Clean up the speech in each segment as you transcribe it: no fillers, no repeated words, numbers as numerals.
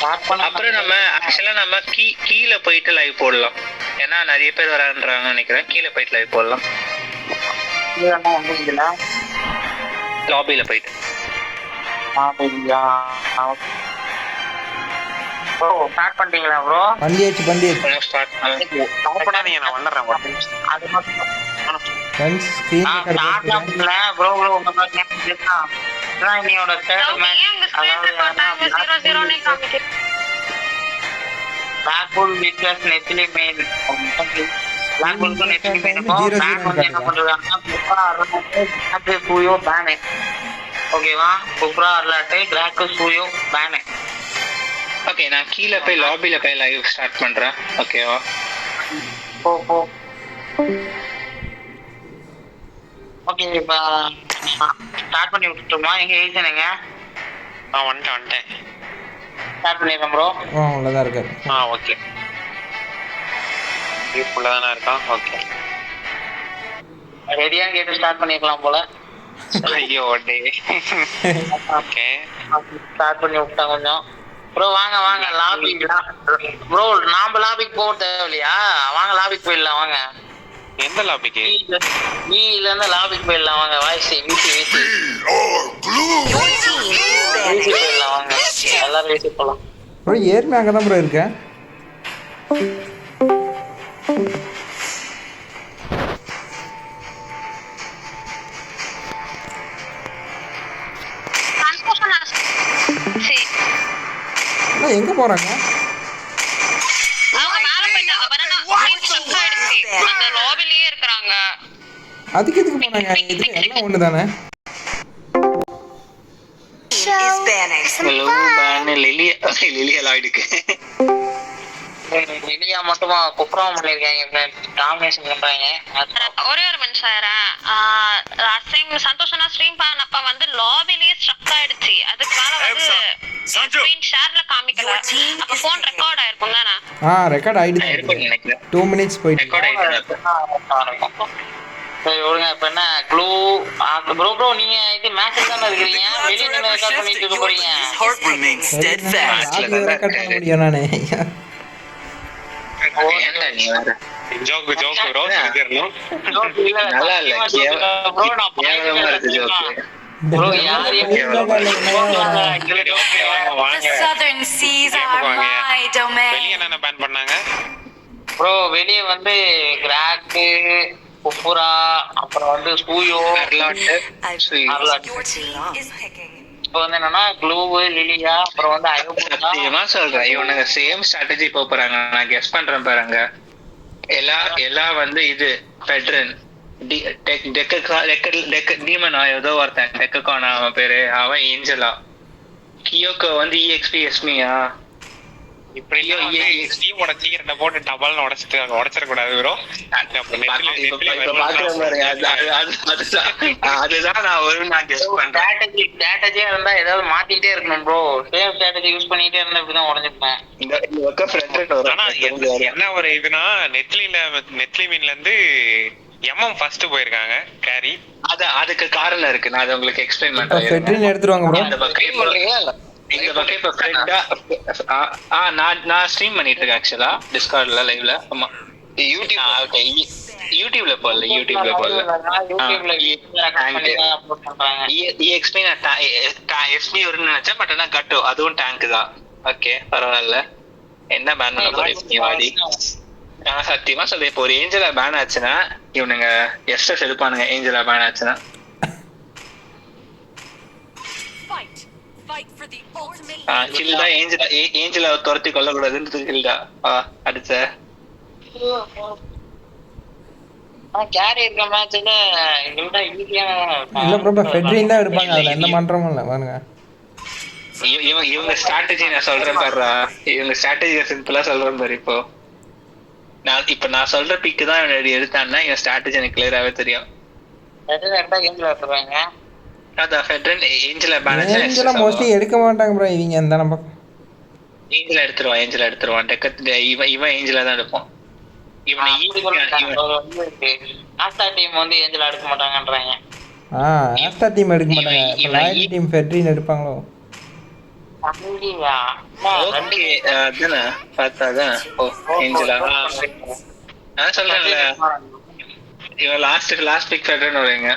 அப்புறம் நம்ம ஆக்சுவலா நம்ம கீழே போயிட்டு லைவ் போடலாம். ஏன்னா நிறைய பேர் வரான்றாங்கன்னு நினைக்கிறேன். கீழே போயிட்டு லைவ் போடலாம். லாபியில போயிட்டு ப்ரோ ஸ்டார்ட் பண்ணிட்டீங்களா ப்ரோ? பண்ணியாச்சு ஸ்டார்ட் பண்ணாதீங்க, நான் வந்துடுறேன். அது மட்டும் ஃப்ரெண்ட்ஸ் ஸ்கிரீன் ரெக்கார்ட் ஸ்டார்ட்லாம் போட்டுருக்கேன். பண்ணல ப்ரோ. உங்க மாதிரி கேட்கலாம். இதான் இன்னையோட தேர்ட் மேட்ச். பிளாக்பூல் விக்கர்ஸ் நெத்திலி மெயின். பிளாக்பூலுக்கும் நெத்திலி மெயினுக்கும் பேன் வந்து என்ன பண்றாங்கன்னா புப்ரா அர்லாட்டே சூயோ பேனு. ஓகேவா? புப்ரா அர்லாட்டே கிராக்கு சூயோ பேனு. ஓகே, நான் கீழே போய் லாபியில போய் லைவ் ஸ்டார்ட் பண்றேன். ஓகேவா? போ போ. ஓகே, இப்போ ஸ்டார்ட் பண்ணி விட்டுட்டுமா? எங்க எழுதினேங்க? வந்துட்டேன். ஸ்டார்ட் பண்ணிடுறேன் ப்ரோ. அவ்வளோதான் இருக்காரு. ஓகே. ஃபுல்லாக தானே இருக்கான். ஓகே, ரெடியாக கேட்டு ஸ்டார்ட் பண்ணிக்கலாம் போல. ஐயோ டே. ஓகே, ஸ்டார்ட் பண்ணி விட்டேன் கொஞ்சம். ப்ரோ வாங்க வாங்க லாபி. ப்ரோ நாம லாபிக்கு போக தேவையில்லையா? வாங்க லாபிக்கு போயிடலாம் வாங்க. எந்த லாபிக்கு? வீல இருந்து லாபிக்கு போயிடலாம் வாங்க. வாய்ஸ் வீசி வீசி போயிடலாம் வாங்க. எல்லாரும் வீசி போகலாம். ப்ரோ ஏற்கனவே அங்கே தான் ப்ரோ இருக்கேன். எங்க போறாங்க? அதுக்கு எதுக்கு போனாங்க? இதுக்கு எல்லாம் ஒண்ணு தானே. லிலியா மட்டுமா குப்ரம் பண்ணிருக்காங்க, டாமினேஷன் பண்றாங்க. ஒரே ஒரு நிமிஷம் சந்தோஷனா ஸ்ட்ரீம் பண்ணப்ப வந்து லாபிலேயே ஸ்ட்ரக் ஆயிடுச்சு. அதுக்கு மேல வந்து ஸ்கிரீன் ஷேர்ல காமிக்கல. அப்ப போன் ரெக்கார்ட் ஆயிருக்கும் தானே? ரெக்கார்ட் ஆயிடுச்சு. 2 மினிட்ஸ் போயிட்டு சரி ஒழுங்க. இப்ப என்ன க்ளூ ப்ரோ? ப்ரோ நீங்க இது மேட்ச் தானே இருக்கீங்க, வெளிய நின்னு ரெக்கார்ட் பண்ணிட்டு இருக்க போறீங்க. ரெக்கார்ட் பண்ண முடியும் நானே. Joke joke bro. நல்லா இல்ல. ப்ரோ நான் கேவலமா இருக்கு ஜோக். ப்ரோ யாரையும் Southern seas are my domain. வெளிய என்ன பேன் பண்ணாங்க ப்ரோ? வெளிய வந்து கிராக்கு, புப்புரா, அப்புறம் வந்து சூயோ, அர்லாட்டு. இப்போ வந்து என்னன்னா க்ளூ, லிலியா, அப்புறம் வந்து சத்தியமா சொல்றேன், இவனுங்க சேம் ஸ்ட்ராட்டஜி போறாங்க. நான் கெஸ் பண்றேன் பாருங்க. எல்லாம் வந்து இது பெட்ரன் டீமனா ஏதோ ஒருத்தன் டெக்கானா அவன் பேரு. அவன் ஏஞ்சலா. கியோக்கோ வந்து EXP எஸ்மியா. இப்படி டீமோட சீக்கிரத்தை போட்டு டபால்னு உடைச்சிடக்கூடாது ப்ரோ. அதுதான் நான் கெஸ் பண்றேன். ஸ்ட்ராட்டஜியா இருந்தா ஏதாவது மாத்திட்டே இருக்கணும் ப்ரோ. சேம் ஸ்ட்ராட்டஜி யூஸ் பண்ணிட்டே இருந்தா இப்படிதான் உடைஞ்சிருப்பேன். என்ன ஒரு இதுனா நெட்லி மீன்ல இருந்து ஃபர்ஸ்ட் போயிருக்காங்க கேரி. அதுக்கு காரணம் இருக்கு. நான் அதை உங்களுக்கு எக்ஸ்பிளைன் பண்றேன். ஃபெட்ரின் எடுத்துருவாங்க ப்ரோ. இந்த பக்கம் இப்ப ஃப்ரெண்டா நான் ஸ்ட்ரீம் பண்ணிட்டு இருக்கேன் ஆக்சுவலா டிஸ்கார்ட்ல லைவ்ல. ஆமா யூடியூப்ல போடல. EXP நான் SB வரும்னு நினைச்சேன். பட் ஆனா கட்டு அதுவும் டேங்க் தான். ஓகே பரவாயில்ல. என்ன பேன் பண்ண போறீங்க? நான் சத்தியமா சொல்றேன், இப்போ ஒரு ஏஞ்சலா பேன் ஆச்சுன்னா இவனுங்க எஸ்எஸ் எடுப்பானுங்க. ஏஞ்சலா பேன் ஆச்சுன்னா கில்டா ஏஞ்சலா துரத்தி கொள்ளக்கூடாதுன்னு கில்டா அடிச்ச. கேரி இருக்க மேட்ச்ல இல்ல ப்ரோ ஃபெட்ரின் தான் எடுப்பாங்க. அதுல எந்த மாற்றமும் இல்ல பாருங்க. இவங்க ஸ்ட்ராட்டஜி நான் சொல்றேன் பாருடா. இவங்க ஸ்ட்ராட்டஜி சிம்பிளா சொல்றேன் பாரு. இப்போ நான் சொல்ற பிக்கு தான் இவன் எடுத்தான்னா இவன் ஸ்ட்ராட்டஜி எனக்கு கிளியராவே தெரியும். அதான் ஃபெட்ரன் ஏஞ்சலா பேன் ஆச்சு. ஏஞ்சலா மோஸ்ட்லி எடுக்க மாட்டாங்க ப்ரோ. இவங்க எந்த நம்ம ஏஞ்சலா எடுத்துருவான். இவன் ஏஞ்சலா தான் எடுப்பான். இவனை ஆஸ்டா டீம் வந்து ஏஞ்சலா எடுக்க மாட்டாங்கன்றாங்க. ஆஸ்டா டீம் எடுக்க மாட்டாங்க. லாயல் டீம் ஃபெட்ரின் எடுப்பாங்களோ? அங்கேயா ஓகே அதானே பார்த்தாதான். ஓ ஏஞ்சலா நான் சொல்றேன்ல இவன் லாஸ்ட் பிக் ஃபெட்ரன் வருங்க.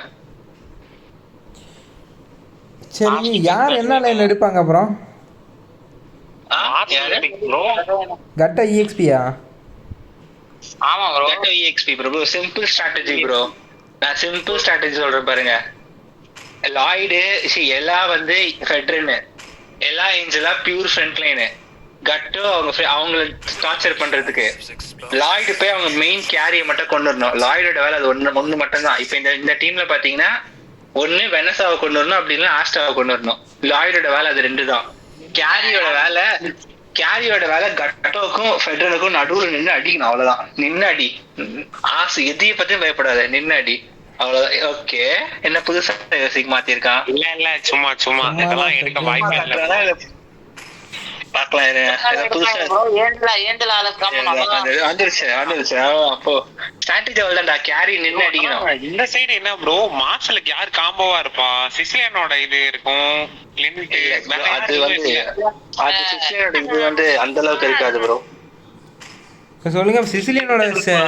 சரி யார் என்ன லைன் எடுப்பாங்க அப்புறம்? கட்டா EXPயா? ஆமா ப்ரோ. கட்டா EXP bro. Simple strategy bro. நான் சிம்பிள் ஸ்ட்ராட்டஜி சொல்றேன் பாருங்க. லாய்டு எல்லா வந்து ஃபெட்ரன், எல்லா ஏஞ்சலா பியூர் ஃப்ரண்ட் லைனு. கட்டோ அவங்கள டார்ச்சர் பண்றதுக்கு லாய்டு போய் அவங்க மெயின் கேரியை மட்டும் கொண்டு வரணும். லாய்டோட வேலை அது ஒண்ணு மட்டும் தான். இப்ப இந்த டீம்ல பாத்தீங்கன்னா ஒண்ணு வெனசாவை கொண்டு வரணும், அப்படி இல்லைன்னா ஆஸ்டாவை கொண்டு வரணும். லாய்டோட வேலை அது 2 தான். கேரியோட வேலை கட்டோக்கும் ஃபெட்ரனுக்கும் நடுவுல நின்று அடிக்கணும், அவ்வளவுதான். நின்று அடி, எதைய பத்தியும் பயப்படாத, நின்று அடி, அவ்வளவுதான். ஓகே, என்ன புதுசா யோசிக்க மாத்திருக்கான்? இல்ல சும்மா இதெல்லாம் எடுக்க வாய்ப்பே இல்ல. இந்த சைடு என்ன ப்ரோ, மார்ஷலுக்கு யார் காம்போவா இருப்பா? சிசிலியனோட இது இருக்கும், அது வந்து அந்த அளவுக்கு இருக்காது ப்ரோ. சொல்லுங்க, சிசிலியனோட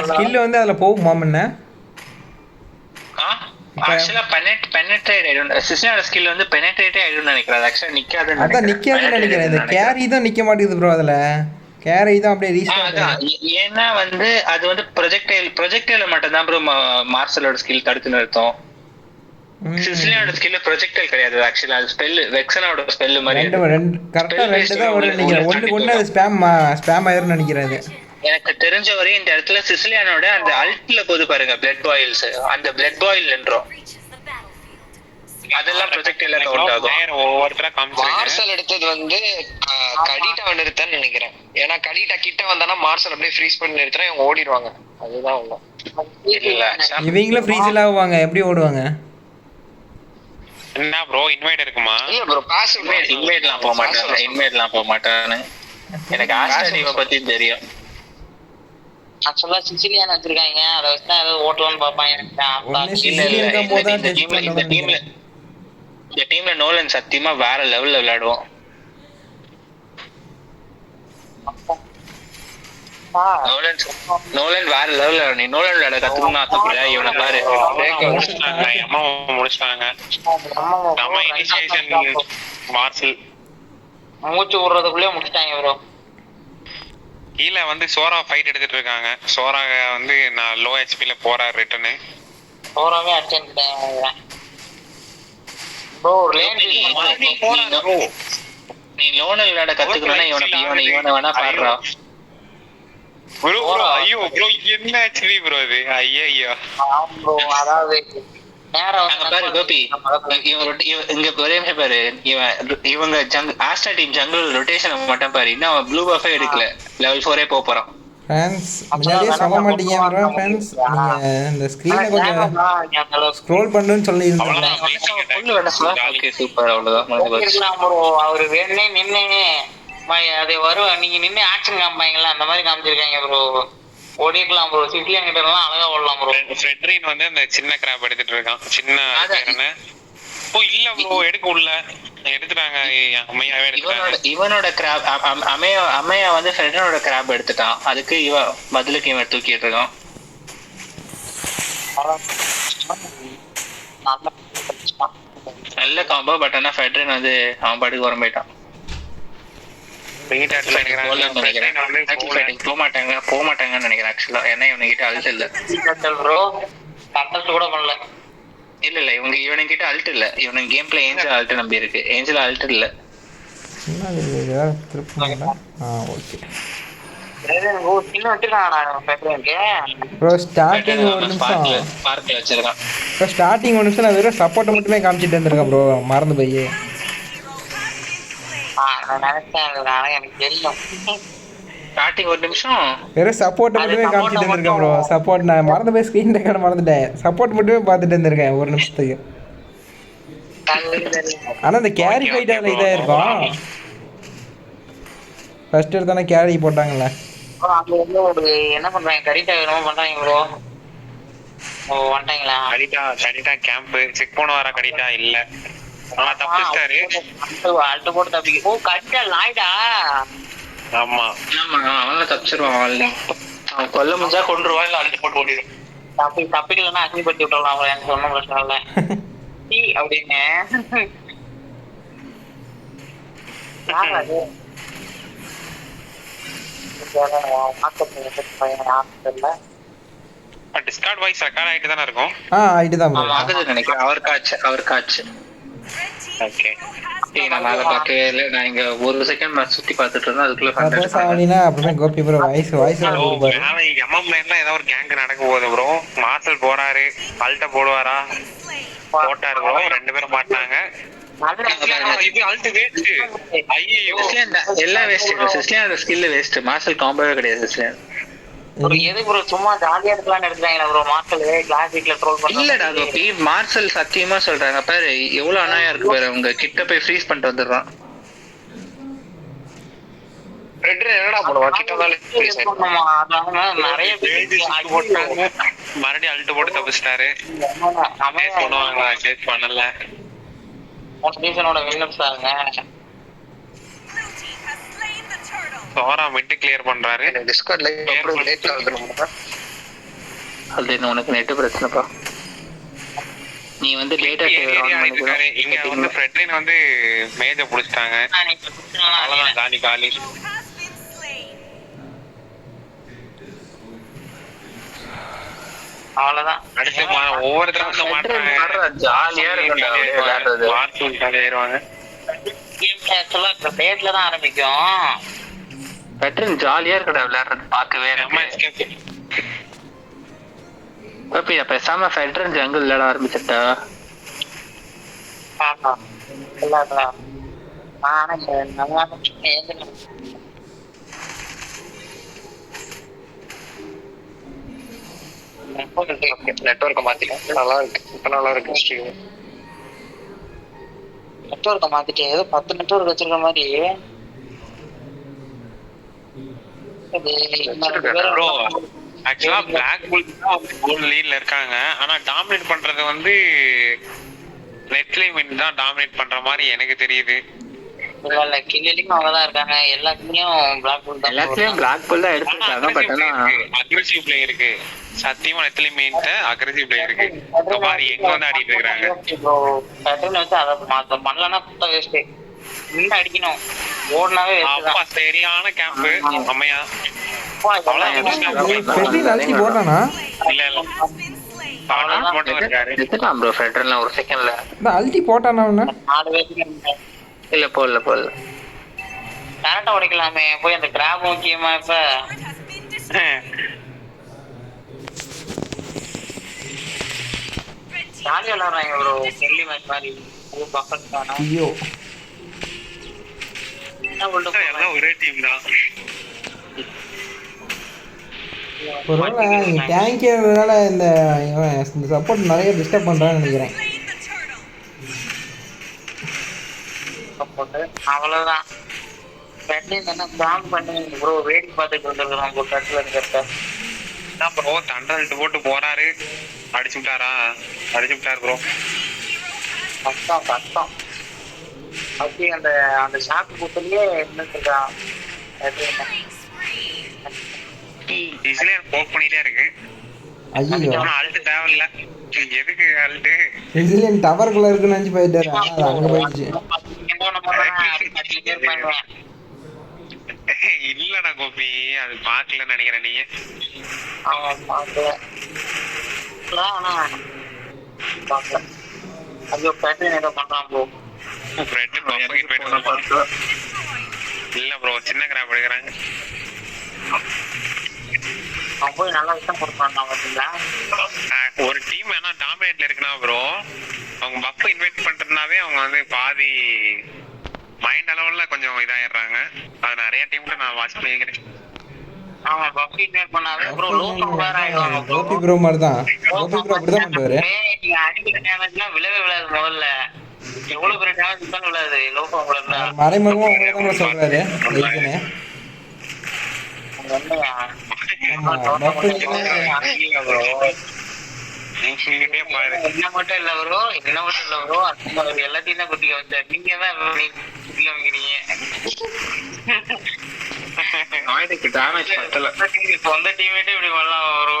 ஸ்கில் வந்து அதுல போகுமா? முன்ன ஆக்சுவலா பெனட்ரேட் ஆயிடும். சிஸ்டரோட ஸ்கில் வந்து பெனட்ரேட்டே ஆயிடும் நினைக்கிறேன். அது ஆக்சுவலா நிக்காதுன்னு நினைக்கிறேன். இந்த கேரி தான் நிக்க மாட்டேங்குது ப்ரோ. அதுல கேரி தான் அப்படியே ரீஸ்டார்ட். ஏன்னா வந்து அது வந்து ப்ரொஜெக்டைல் மட்டும் தான் ப்ரோ மார்ஷலோட ஸ்கில் தடுத்து நிறுத்தும். சிசிலியனோட ஸ்கில் ப்ரொஜெக்டைல் கிடையாது ஆக்சுவலா. அது ஸ்பெல், வெக்ஸனோட ஸ்பெல் மாதிரி. கரெக்ட்டா 2 தான் வரும் நினைக்கிறேன். ஒண்ணுக்கு ஒண்ணு அது ஸ்பாம் ஆயிரும் நினைக்கிறேன். அது எனக்கு தெரிஞ்ச வரையும் இந்த இடத்துல சிசிலியனோட அந்த அல்ட்ல போது பாருங்க, பிளட் பாயில்ஸ், அந்த பிளட் பாயில் நின்றோம். அதெல்லாம் ப்ரொஜெக்டைல கவுண்ட் ஆகும். ஒவ்வொருத்தரா காமிச்சாங்க. மார்ஷல் எடுத்தது வந்து கடிட்டா நிறுத்தன்னு நினைக்கிறேன். ஏன்னா கடிட்டா கிட்ட வந்தானா மார்ஷல் அப்படியே ஃப்ரீஸ் பண்ணி நிறுத்தினா இவங்க ஓடிடுவாங்க. அதுதான் உள்ள. இவங்களும் ஃப்ரீஸ் ஆவாங்க, எப்படி ஓடுவாங்க? என்ன ப்ரோ, இன்வைட் இருக்குமா? இல்ல ப்ரோ, பாசிவ் இன்வைட்லாம் போக மாட்டானே. எனக்கு ஆஸ்ட்ரேலியாவை பத்தி தெரியும். ஆக்சுவலா சிசிலியன் வச்சிருக்காங்க, அதை வச்சு தான் ஏதோ ஓட்டலாம்னு பாப்பாங்க. இந்த டீம்ல நோலன் சத்தியமா வேற லெவல்ல விளையாடுவோம். நோலன் வேற லெவல்ல. நீ நோலன் விளையாட கத்துக்கணும்னு ஆசைப்படுற, இவனை பாரு. முடிச்சிட்டாங்க. நம்ம இனிஷியேஷன் மார்ஷல் மூச்சு விடுறதுக்குள்ளே முடிச்சிட்டாங்க ப்ரோ. கீழே வந்து சோரா ஃபைட் எடுத்துட்டு இருக்காங்க. சோரா வந்து நான் லோ ஹெச்பில போறாரு ரிட்டர்னு. சோராவே அடிச்சிட்டாங்க ப்ரோ. நீ லோனல் விளையாட கத்துக்கணும்னா இவனை வேணா பாடுறா ப்ரோ. ஐயோ ப்ரோ, என்ன ஹெச்பி ப்ரோ இது? ஐயோ ப்ரோ, அதாவது பாரு கோபி, இங்க ஒரே பாரு, இவங்க ஆஸ்ட்ரா டீம் ஜங்கிள் ரொட்டேஷன் மட்டும் பாரு. இன்னும் அவன் ப்ளூ பஃபே எடுக்கல, லெவல் 4 போறான். ஃப்ரெண்ட்ஸ் முன்னாடியே சொல்ல மாட்டீங்க ப்ரோ. ஃப்ரெண்ட்ஸ் நீங்க இந்த ஸ்கிரீனை கொஞ்சம் ஸ்க்ரோல் பண்ணுன்னு சொல்லி இருந்தேன். ஓகே சூப்பர், அவ்வளவுதான் ப்ரோ. அவரு வேணே நின்னு அது வரும், நீங்க நின்னு ஆக்ஷன் காமிப்பாங்கல்ல, அந்த மாதிரி காமிச்சிருக்காங்க ப்ரோ. ஓடிக்கலாம் ப்ரோ. சிசிலியன் கிட்ட எல்லாம் அழகா ஓடலாம் ப்ரோ. ஃப்ரெட்ரின் வந்து அந்த சின்ன கிராப் எடுத்துட்டு இருக்கான். சின்ன ஓ இல்ல ப்ரோ, எடுக்க உள்ள எடுத்துட்டாங்க. அம்மையாவே எடுத்துட்டாங்க. இவனோட கிராப் அம்மையா வந்து ஃப்ரெட்ரினோட கிராப் எடுத்துட்டான். அதுக்கு பதிலுக்கு இவன் தூக்கிட்டு இருக்கான். நல்ல காம்போ. பட் ஆனா ஃப்ரெட்ரின் வந்து அவன் பாட்டுக்கு வர போயிட்டான். போக மாட்டாங்கன்னு நினைக்கிறேன் ஆக்சுவலா. ஏன்னா இவனுக்கிட்ட அல்ட் இல்ல ப்ரோ. கண்டஸ்ட் கூட பண்ணல. இல்ல இவனுக்கிட்ட அல்ட் இல்ல. இவனுக்கு கேம் பிளே ஏஞ்சல் அல்ட் நம்பி இருக்கு. ஏஞ்சல் அல்ட் இல்ல. Okay bro. ஸ்டார்டிங் ஒரு நிமிஷம் நான் வெறும் சப்போர்ட் மட்டுமே காமிச்சிட்டு இருந்திருக்கேன் ப்ரோ. மறந்து போய் ஸ்டார்டிங் ஒரு நிமிஷம் வெறும் சப்போர்ட் மட்டுமே காமிச்சிட்டு இருந்திருக்கேன் ப்ரோ. சப்போர்ட் நான் மறந்து போய் ஸ்கிரீன் ரெக்கார்ட் மறந்துட்டேன். சப்போர்ட் மட்டுமே பார்த்துட்டு இருந்திருக்கேன் ஒரு நிமிஷத்துக்கு. ஆனா இந்த கேரி ஃபைட் அதுல இதா இருக்கும். ஃபர்ஸ்ட் எடுத்தானே கேரி போட்டாங்கல்ல. என்ன பண்றாங்க? கரிட்டா என்னமோ பண்றாங்க ப்ரோ. ஓ வந்துட்டாங்களா? கரிட்டா கேம்ப் செக் பண்ண வர கரிட்டா இல்ல. தப்பிச்சிட்டாரு. அல்ட்டு போட்டு தப்பிக்க. ஓ கடிச்சா லாய்டா. ஆமா அவன் தப்பிச்சிருவான். அவன் கொல்ல முடிஞ்சா கொண்டுருவான், இல்ல அழுட்டு போட்டு ஓடிடும். தப்பிக்கலன்னா அக்னிபத்தி விட்டுறலாம். அவங்க எனக்கு ஒன்றும் பிரச்சனை இல்லை அப்படின்னு. டிஸ்கார்ட் வாய்ஸ் ரெக்கார்ட் ஆயிட்டு தானே இருக்கும். ஆயிட்டு தான் ப்ரோ. ஆகுதுன்னு நினைக்கிறேன். அவருக்காச்சு. ஓகே நான் அதை பார்க்கவே இல்லை. நான் இங்க ஒரு செகண்ட் சுத்தி பார்த்துட்டு இருந்தேன். அதுக்குள்ள சப்போஸ் அப்படின்னா அப்புறமே கோபி ப்ரோ வாய்ஸ் கொடுப்பாரு. எம்எம்ல ஏதோ ஒரு கேங்க் நடக்க போகுது ப்ரோ. மார்சல் போறாரு, அல்ட்ட போடுவாரா? போட்டாரு ப்ரோ. 2 பேரும் மாட்டாங்க. இது அல்ட் வேஸ்ட். ஐயோ எல்லாம் வேஸ்ட். அந்த ஸ்கில் வேஸ்ட். மார்சல் காம்போவே கிடையாது. எது ப்ரோ சும்மா ஜாலியா இருக்கலாம்னு எடுத்துறாங்க ப்ரோ. மார்சல் கிளாசிக்ல ட்ரோல் பண்ண இல்லடா கோபி, மார்சல் சத்தியமா சொல்றாங்க பாரு, எவ்வளவு அநாயா இருக்கு பாரு. உங்க கிட்ட போய் ஃப்ரீஸ் பண்ணிட்டு வந்துடுறான். என்னடா பண்ணுவான் கிட்ட மேல நிறைய போட்டாங்க. மறுபடியும் அல்ட் போட்டு தப்பிச்சிட்டாரு. பண்ணுவாங்களா? சேஸ் பண்ணல. சீசனோட வின்னர்ஸ் ஆகுங்க. சோரா மிட் கிளியர் பண்றாரு. டிஸ்கார்ட்ல லேட் ஆகுது. அது உனக்கு நெட் பிரச்சனைப்பா. நீ வந்து டேட்டா இங்க வந்து ஃப்ரெட்ரின் வந்து மேஜ புடிச்சிட்டாங்க. அவ்வளவுதான், காலி காலி. அவ்வளவுதான். அடுத்து ஒவ்வொருத்தரும் மாட்டாங்க. ஜாலியா இருக்கு. மார்சல் காலியாயிருவாங்க. பேட்ல தான் ஆரம்பிக்கும். பெட்ரின் ஜாலியா இருக்கடா விளையாடுறது பார்க்கவே. பேசாம ஃபெட்ரன் ஜங்கிள் விளையாட ஆரம்பிச்சிட்டா. நெட்வொர்க்க மாத்திட்டேன். நல்லா இருக்கு. இப்ப நல்லா இருக்கு ஸ்ட்ரீம். நெட்வொர்க்க மாத்திட்டேன். ஏதோ 10 நெட்வொர்க் வச்சிருக்க மாதிரி. ப்ரோ ஆக்சுவலா பிளாக் புல் தான் கோல்ட் லீட்ல இருக்காங்க. ஆனா டாமினேட் பண்றது வந்து நெட்லிமிட் தான் டாமினேட் பண்ற மாதிரி எனக்கு தெரியுது. இல்ல கில்லிங்கும் அவங்கதான் இருக்காங்க. எல்லாத்துலயும் பிளாக் புல் தான். எல்லாத்துலயும் பிளாக் புல் தான் எடுத்துட்டாங்க. பட் ஆனா அக்ரெசிவ் பிளே இருக்கு. சத்தியமா நெட்லிமிட் அக்ரெசிவ் பிளே இருக்கு. பாரு எங்க வந்து ஆடிட்டு இருக்காங்க. பேட்டர்ன் வச்சு அதை பண்ணலன்னா சுத்த வேஸ்ட். இன்னும் அடிக்கணும். ஓடுனாவே அப்பா சரியான கேம்ப் அம்மையா. பெட்ரின் அல்டி போட்டானா? இல்ல இல்ல மட்டும் இருக்காரு. எடுத்துட்டான் ப்ரோ. ஃபெட்ரன்ல ஒரு செகண்ட்ல அல்டி போட்டானா? 4 பேருக்கு இல்ல போடல கரெக்டா உடைக்கலாமே. போய் அந்த கிராப் முக்கியமா. இப்ப ஜாலியா விளையாடுறாங்க ப்ரோ. டெல்லி மேட்ச் மாதிரி. ஐயோ எல்லாம் ஒரே டீம் தான். ஒருவேளை டேங்க்னால இந்த சப்போர்ட் நிறைய டிஸ்டர்ப் பண்றான்னு நினைக்கிறேன். அவ்வளவுதான். என்ன பிளான் பண்ணி ப்ரோ வேடிக்கை பார்த்துட்டு வந்துருக்கோம். உங்க கட்டில இருக்கிறத ப்ரோ தண்டல்ட்டு போட்டு போறாரு. அடிச்சு விட்டாரு ப்ரோ. கஷ்டம். அப்படி அந்த ஷாக்கு கூட்டத்திலே என்ன சொல்றான். போக் பண்ணிட்டே இருக்கு. ஐயோ அல்ட் தேவையில்ல. எதுக்கு அல்ட்? ரெசிலியன்ட் டவர்க்குள்ள இருக்குன்னு நினைச்சு போயிட்டாரு. அது அங்க போயிடுச்சு. இல்லடா கோபி, அது பாக்கலன்னு நினைக்கிறேன் நீங்க. ஐயோ பேட்டர்ன் ஏதோ பண்றான் ப்ரோ. இல்ல ப்ரோ சின்ன கிராப் எடுக்கிறாங்க. அவன் போய் நல்லா விஷயம் கொடுப்பான். பாத்தீங்களா ஒரு டீம் ஏன்னா டாமினேட்ல இருக்குன்னா ப்ரோ அவங்க பஃப் இன்வைட் பண்றதுனாவே அவங்க வந்து பாதி மைண்ட் அளவுல கொஞ்சம் இதாயிடுறாங்க. அது நிறைய டீம்ல நான் வாட்ச் பண்ணிக்கிறேன். ஆமா பஃப் இன்வைட் பண்ணாவே ப்ரோ லோகம் வேற ஆயிடுவாங்க. கோபி ப்ரோ மாதிரி தான். கோபி ப்ரோ அப்படிதான் பண்ணுவாரு. நீங்க அடிக்கிற டேமேஜ்லாம் விழவே விழாது. முதல்ல எவ்வளவு பெரிய டேமேஜ் தான் விழாது. லோகம் உங்களுக்கு மறைமுகமா உங்களை சொல்றாரு லைக்னே. நீங்கிட்டே பாரு. என்ன மட்டும் இல்ல ப்ரோ, எல்லாத்தையும் தான் குத்தி காமிச்சார். நீங்க தான் குத்தி காமிக்கிறீங்க. டேமேஜ் பத்தல. சொந்த டீமேட்டே இப்படி பண்ணலாம் ப்ரோ.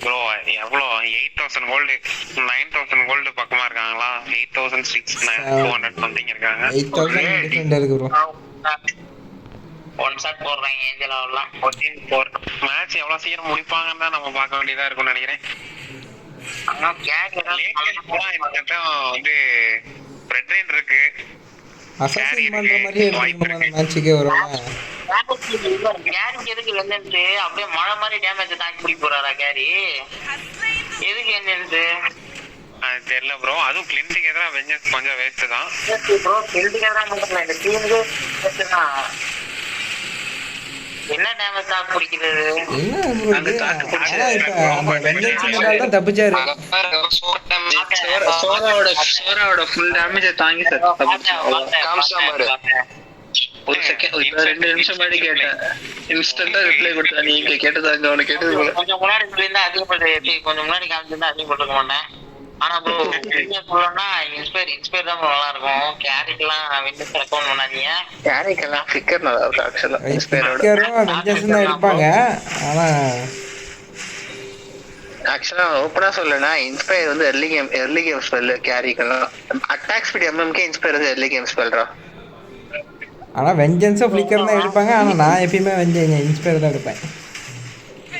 ப்ரோ எவ்வளோ 8000 கோல்டு 9000 கோல்டு பக்கமா இருக்காங்களா? 8600 சம்திங் இருக்காங்க. 8000 டிஃபரெண்ட் இருக்கு ப்ரோ. ஒன் ஷாட் போடுறாங்க ஏஞ்சலாவெல்லாம். 14-4 மேட்ச் எவ்வளவு சீக்கிரம் முடிப்பாங்கன்னு தான் நம்ம பார்க்க வேண்டியதா இருக்கும்னு நினைக்கிறேன். ஆனா கேரி வந்து ரெட் லைன் இருக்கு. அசாசின் பண்ற மாதிரியே எடுக்கணுமா அந்த மேட்சுக்கே வருவாங்க. கேரிக்கு எதுக்கு வெஞ்சன்ஸ்? அப்படியே மழை மாதிரி டேமேஜ் தாக்கி பிடிக்க போறாரா கேரி? எதுக்கு வெஞ்சன்ஸ் தெரியல ப்ரோ. அதுவும் கிளின்ட்டுக்கு எதிராக வெஞ்சன்ஸ் கொஞ்சம் வேஸ்ட் தான் ப்ரோ. கில்ட்டுக்கு எதிராக மட்டும் இந்த டீமுக்கு என்ன டேமேஜ் தாக்கி பிடிக்கிறது? என்ன ப்ரோ இது? ஆனா இப்ப அந்த வெஞ்சன்ஸ்னால தான் தப்பிச்சாரு. சோராவோட ஃபுல் டேமேஜ் தாங்கி ஒரு செகண்ட் 2 நிமிஷம் முன்னாடி கேட்டேன். இன்ஸ்டன்ட்டா ரிப்ளை கொடுத்தா. நீங்க கேட்டதாங்க அவனுக்கு கேட்டது போல. கொஞ்சம் முன்னாடி சொல்லியிருந்தா அதிகப்பட்டு கொஞ்சம் முன்னாடி காமிச்சிருந்தா அதிகப்பட்டுக்க மாட்டேன். ஆனா ப்ரோ சொல்லணும்னா இன்ஸ்பயர் தான் நல்லா இருக்கும். கேரிக்கெல்லாம் விண்டர்ஸ் ரெக்கமெண்ட் பண்ணாதீங்க. கேரிக்கெல்லாம் ஃபிக்கர் நல்லா இருக்கும் ஆக்சுவலா. ஸ்பீக்கரும் வெஞ்சன்ஸ் தான் எடுப்பாங்க. ஆனா ஆக்சுவலா ஓப்பனா சொல்லனா இன்ஸ்பயர் வந்து early game ஸ்பெல் கேரிக்கெல்லாம். அட்டாக் ஸ்பீட் எம்எம்கே இன்ஸ்பயர் வந்து early game ஸ்பெல்ரா. ஆனா வெஞ்சன்ஸும் ஃபிளிக்கர் தான் எடுப்பாங்க. ஆனா நான் எப்பயுமே இன்ஸ்பயர் தான் எடுப்பேன்.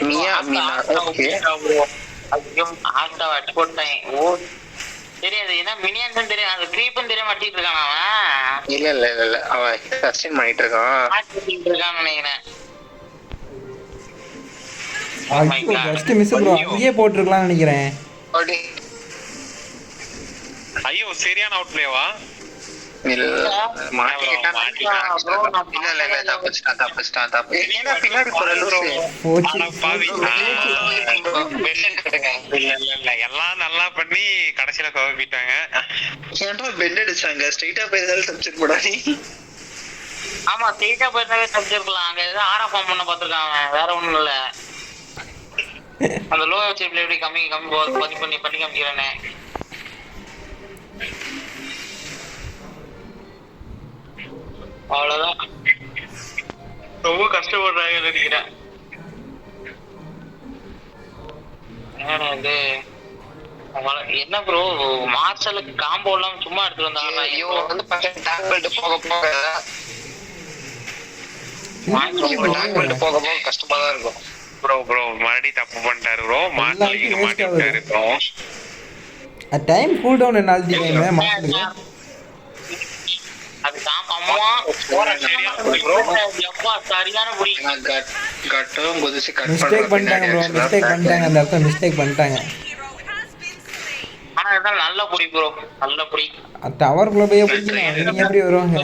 மியா ஓகே அதிகம் ஆஸ்டா அட் போட்டேன். ஓ தெரியாது. ஏன்னா மினியன்ஸ் தெரியும். அது க்ரீப்பும் தெரிய மாட்டிட்டு இருக்கான் அவன். இல்ல அவன் சஸ்டெயின் பண்ணிட்டு இருக்கான் நினைக்கிறேன். ஐயோ ஜஸ்ட் மிஸ் ப்ரோ. அங்கேயே போட்டுருக்கலாம்னு நினைக்கிறேன். ஐயோ சரியான அவுட் பிளேவா? எல்லாம் நல்லா பண்ணி கடைசியில சொதப்பிட்டாங்க. ஆமா ஸ்ட்ரெயிட்டா போயிருந்தாவே தப்பிச்சிருக்கலாம். அங்க ஏதோ ஆரா ஃபார்ம் பண்ண பாத்துருக்காங்க. வேற ஒண்ணும் இல்ல. அந்த லோ வச்சுல எப்படி கம்மி பண்ணி காமிக்கிறேனே. அவ்வளவுதான். ரொம்ப கஷ்டப்படுறாங்க நினைக்கிறேன். என்ன ப்ரோ மார்ஷலுக்கு காம்போ எல்லாம் சும்மா எடுத்துட்டு வந்தாங்க. போக கஷ்டமா தான் இருக்கும் ப்ரோ மறுபடியும் தப்பு பண்ணிட்டாரு ப்ரோ. மார்ஷலுக்கு மாட்டிட்டாரு ப்ரோ. டைம் கூல் டவுன் என்ன ஆல்டிமே மாத்துங்க. அது அம்மா சரியான புடி. கட்டும் குதிச்சு கட் மிஸ்டேக் பண்ணிட்டாங்க ப்ரோ. அந்த இடத்துல மிஸ்டேக் பண்ணிட்டாங்க. ஆனா இதெல்லாம் நல்ல புடி ப்ரோ. நல்ல புடி. டவர்க்குள்ள போய் பிடிக்கணும். நீங்க எப்படி வருவாங்க?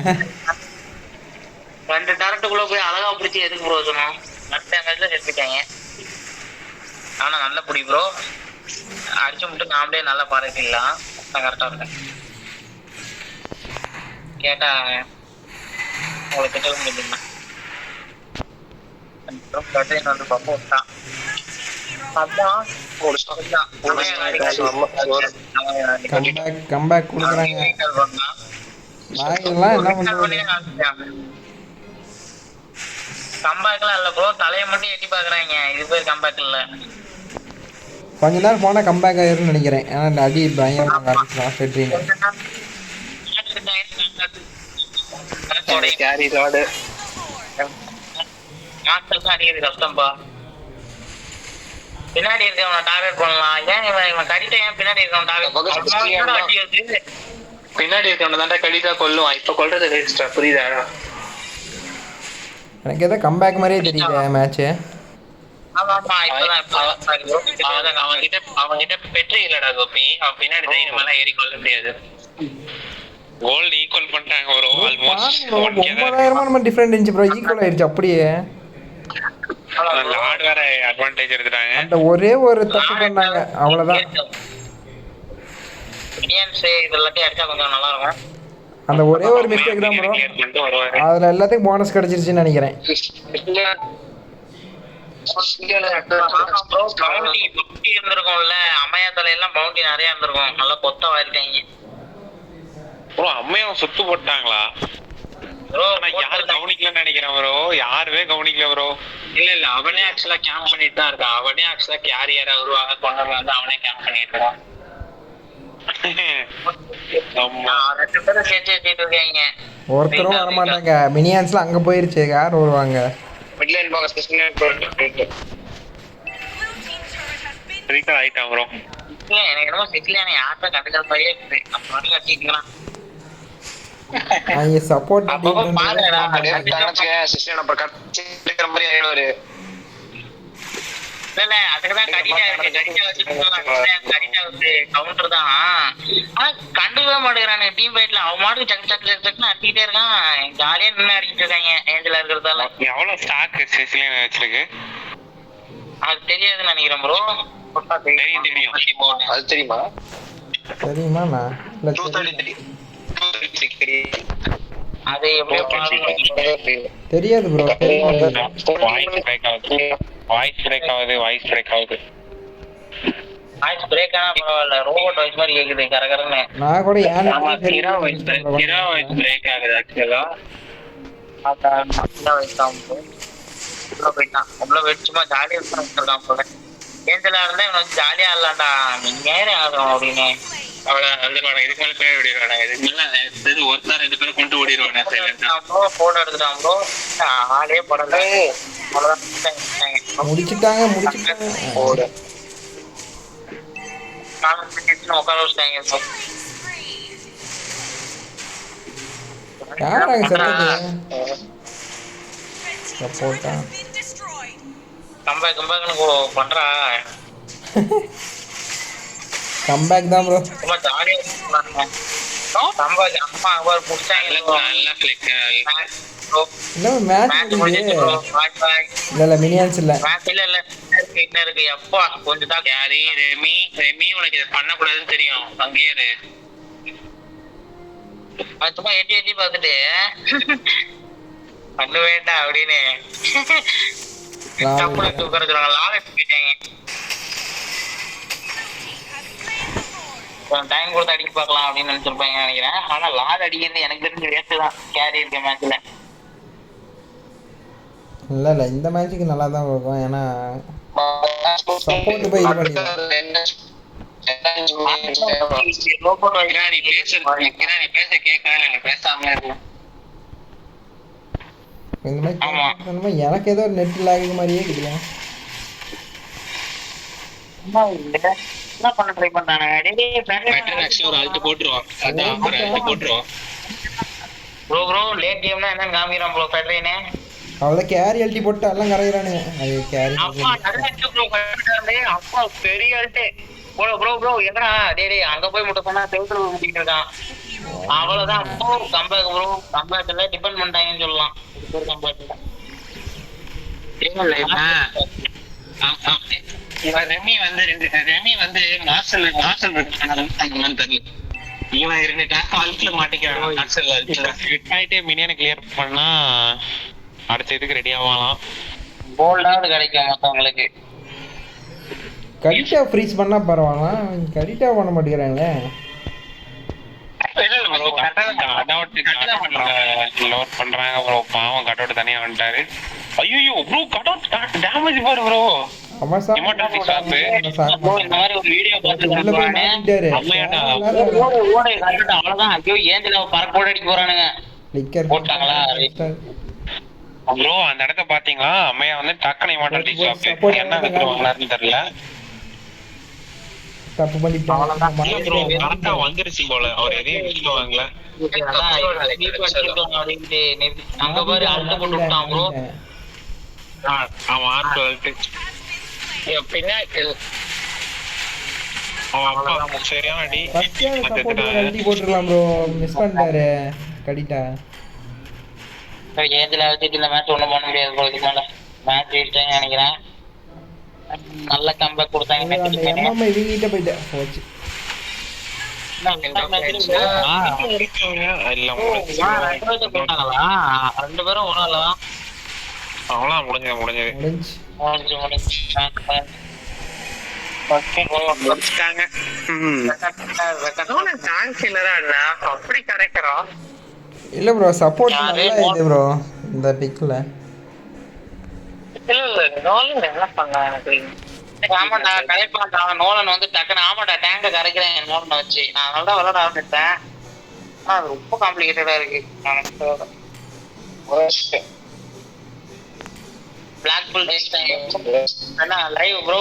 2 டேரக்டுக்குள்ள போய் அழகா பிடிச்சி எதுக்கு ப்ரோ சொன்னோம்? மத்த மேட்ச்ல செத்துட்டாங்க. ஆனா நல்ல புடி ப்ரோ. அடிச்சு மட்டும் நாமளே நல்லா பாருக்கலாம். கரெக்டா இருக்கேன். கேட்டா உங்களுக்கு கிட்ட முடியுமா? வந்து பப்போட்டான். கம்பேக் கொடுக்குறாங்க. நாயெல்லாம் என்ன பண்றாங்க? கம்பேக்லாம் இல்ல ப்ரோ. தலையை மட்டும் எட்டி பாக்குறாங்க. இது பேர் கம்பேக் இல்ல. கொஞ்ச நேரம் போனா கம்பேக் ஆயிரும்னு நினைக்கிறேன். ஏன்னா இந்த அடி பயங்கரமா ஃபெட்ரின் கேரி ராடு அடிக்கிறது கஷ்டம்பா. பின்னாடி இருக்கவன டார்கெட் பண்ணலாம். ஏன் இவன் கடிட்ட ஏன் பின்னாடி இருக்கவன் டார்கெட்? பின்னாடி இருக்கவன தான்டா கடிதா கொல்லுவான். இப்ப கொல்றது வேஸ்டா. புரியுதா? எனக்கு ஏதோ கம்பேக் மாதிரியே தெரியல மேட்ச். அவன்கிட்ட பெட்ரி இல்லடா கோபி. அவன் பின்னாடி தைரியம் எல்லாம் ஏறி கொள்ள முடியாது. கோல்ட் ஈக்குவல் பண்ணிட்டாங்க ப்ரோ. ஆல்மோஸ்ட் 9000 நம்ம டிஃபரண்ட் இருந்துச்சு ப்ரோ. ஈக்குவல் ஆயிருச்சு அப்படியே. லார்ட் வேற அட்வான்டேஜ் எடுத்துட்டாங்க. அந்த ஒரே ஒரு தப்பு பண்ணாங்க அவ்வளவுதான். மினியன்ஸ் இதெல்லாம் அடிச்சா கொஞ்சம் நல்லா இருக்கும். அந்த ஒரே ஒரு மிஸ்டேக் தான் ப்ரோ. அதுல எல்லாத்துக்கும் போனஸ் கிடைச்சிருச்சுன்னு நினைக்கிறேன். பவுண்டி இருந்திருக்கும்ல, அம்மையா தலையெல்லாம் பவுண்டி நிறைய இருந்திருக்கும், நல்லா கொத்த வாரிட்டாங்க ப்ரோ. அம்மையாவை சுத்து போட்டாங்களா ப்ரோ. யாரும் கவனிக்கலன்னு நினைக்கிறேன் ப்ரோ. யாருமே கவனிக்கல ப்ரோ. இல்ல அவனே ஆக்சுவலா கேம்ப் பண்ணிட்டு தான் இருக்கான். அவனே ஆக்சுவலா கேரியரா உருவாக கொண்டு வந்து அவனே கேம்ப் பண்ணிட்டு இருக்கான். ரெண்டு பேரும் சேர்த்து வச்சுட்டு இருக்காங்க. ஒருத்தரும் வர மாட்டாங்க. மினியான்ஸ்லாம் அங்க போயிருச்சு, யார் வருவாங்க? மிட்லைன் போங்க சிஸ்டர். ரீகால் ஆயிட்டான் ப்ரோ. எனக்கு என்னமோ சிக்லியான யார்கிட்ட கண்டுக்கிற மாதிரியே இருக்கு. அப்புறம் கட்டிக்கலாம் அவங்க சப்போர்ட் அப்பப்போ பாருடா. சிஸ்டர் அப்புறம் கட்டிக்கிற மாதிரி ஆயிடுவாரு. இல்ல அதுக்குதான் கடிட்டா இருக்கு. கடிட்டா வச்சுட்டு கடிட்டா வந்து கவுண்டர் தான். ஆனா கண்டுக்கவே மாட்டேங்கிறானு டீம் ஃபைட்ல. அவன் மாட்டுக்கு சக்கு சக்கு சக்குன்னு அடிக்கிட்டே இருக்கான். ஜாலியா நின்று அடிக்கிட்டு இருக்காங்க ஏஞ்சலா இருக்கிறதால. எவ்வளவு ஸ்டாக் சிசிலியன் வச்சிருக்கு அது தெரியாதுன்னு நினைக்கிறேன் ப்ரோ. தெரியும். அது தெரியுமா? தெரியுமா? நான் 233 அது எப்படியோ தெரியாது ப்ரோ. வாய்ஸ் பிரேக் ஆகுது. வாய்ஸ் பிரேக் ஆனா பரவாயில்ல, ரோபோட் வாய்ஸ் மாதிரி கேக்குது கரகரன்னு. நான் கூட ஏன் ஹீரோ வாய்ஸ் பிரேக் ஆகுது ஆக்சுவலா. சும்மா ஜாலியா இருக்கான் போல. ஏஞ்சலா இருந்தா இவனுக்கு ஜாலியா ஆடலாம்டா, நீங்க நேரம் ஆகும் அப்படின்னு. அவளை வந்துருவாங்க. இதுக்கு மேல பேர் ஓடிடுவாங்க. இதுக்கு மேல ஒருத்தர் 2 பேரும் கொண்டு ஓடிடுவாங்க. போட்டோ எடுத்துட்டான் ப்ரோ. ஆளே படல. முடிச்சிட்டாங்க. உட்கார வச்சுட்டாங்க. யாராங்க செத்தது? சப்போர்ட்டா கம்பேக்னு பண்றா. கம்பேக் தான் ப்ரோ. ரொம்ப ஜாலியா இருக்காங்க. கம்பேக் அம்மா அவர் புடிச்சாங்க. நல்லா கிளிக் இல்ல மேட்ச் முடியுது. இல்ல மினியான்ஸ் இல்ல. மேட்ச் இல்ல என்ன இருக்கு அப்பா கொஞ்சம் தான். யாரி ரெமி உனக்கு இதை பண்ணக்கூடாதுன்னு தெரியும். அங்கேயே இரு. சும்மா எட்டி பார்த்துட்டு பண்ண வேண்டாம் அப்படின்னு உட்காந்துருக்காங்க. லாபம் போயிட்டாங்க. டைம் கொடுத்து அடிக்க பார்க்கலாம் அப்படின்னு நினைச்சிருப்பாங்க நினைக்கிறேன். ஆனா லாட் அடிக்கிறது எனக்கு தெரிஞ்சு வேஸ்ட் தான் கேரி இருக்க மேட்ச்ல. இல்ல இந்த மேட்சுக்கு நல்லா தான் இருக்கும். ஏன்னா சப்போர்ட் போய் இது பண்ணிடுவோம். நீ பேச கேட்கவே இல்லை, பேசாம இருக்கு. இந்த மாதிரி எனக்கு ஏதோ நெட் லாக் மாதிரியே இருக்குல்ல. என்ன பண்ண ட்ரை பண்றானே. ஒரு அல்ட் போட்டுருவான். அதான் ஒரு அல்ட் போட்டுருவான். ப்ரோ லேட் கேம்னா என்னன்னு காமிக்கிறான் ப்ரோ. ஃபெட்ரைனே அவளை கேரி அல்ட்டி போட்டு எல்லாம் கரையிறானுங்க. அது கேரி அப்பா பெரிய அல்ட்டு. ப்ரோ எங்கடா டேய் அங்க போய் மட்டும் சொன்னா செவுத்துல ஊத்திட்டு இருக்கான். அவ்வளவுதான். Comeback bro. கம்பேக்ல டிபெண்ட் பண்ணிட்டாங்கன்னு சொல்லலாம். ரெமி வந்து மார்ஷல் தெரியல. இவன் 2 டாக் அல்ட்ல மாட்டிக்கிறான். மார்ஷல் ஆயிட்டே மினியனை கிளியர் பண்ணா அடுத்த இதுக்கு ரெடி ஆகலாம். போல்டாவது கிடைக்கும் மத்தவங்களுக்கு. கடிட்டா ஃப்ரீஸ் பண்ணா பரவாயில்ல. கடிட்டா பண்ண மாட்டேங்கிறாங்களே. லோட் பண்றாங்க ப்ரோ. பாவம் கட்டவுட் தனியா வந்துட்டாரு. ஐயோ ப்ரோ கட்டவுட் டேமேஜ் பாரு ப்ரோ. அமசா இந்த மாதிரி ஒரு வீடியோ பார்த்துட்டானே. அவ்வளவுதான். ஐயோ ஏஞ்சல பறக்க போட அடிக்க போறானுங்க. போட்டாங்களா ப்ரோ? அந்த இடத்த பாத்தீங்களா? அம்மையா வந்து டக்குனு இமார்டல் ஷாப் என்ன கத்துவாங்கன்னு தெரியல. தப்பு பண்ணிட்டாங்க. வந்துருச்சு போல. அவர் எதையும் விட்டுவாங்கல. அங்க பாரு அல்ட் போட்டு விட்டான் ப்ரோ. அவன் ஆர்ட் அல்ட் பின்னாடி அவன் அப்பா சரியான அடி. அல்ட்டி போட்டுடலாம் ப்ரோ. மிஸ் பண்ணிட்டாரு கடிட்டா. ஏஞ்சல வச்சுட்டு இந்த மேட்ச் ஒண்ணும் பண்ண முடியாது ப்ரோ. இதுக்கு மேல மேட்ச் ஜெயிச்சிட்டாங்க நினைக்கிறேன். நல்ல கம்பேக் கொடுத்தாங்க. இவங்கிட்ட போயிட்டேன் போச்சு. ரெண்டு பேரும் ஒண்ணுலாம் அவ்வளவுதான் முடிஞ்சது முடிஞ்சு முடிச்சுட்டாங்க. அப்படி கரைக்கிறோம். இல்ல ப்ரோ சப்போர்ட் நல்லா இது ப்ரோ இந்த பிக்ல. இல்ல நோலன் என்ன பண்ணா எனக்கு ஆமாடா கரெக்டா நோலன் வந்து டக்குன்னு ஆமாடா டேங்க கரைக்கிறேன் நோலனை வச்சு நான் நல்லா விளையாட ஆரம்பிச்சேன். ஆனா அது ரொம்ப காம்ப்ளிகேட்டடா இருக்கு. பிளாக் புல் லைவ் ப்ரோ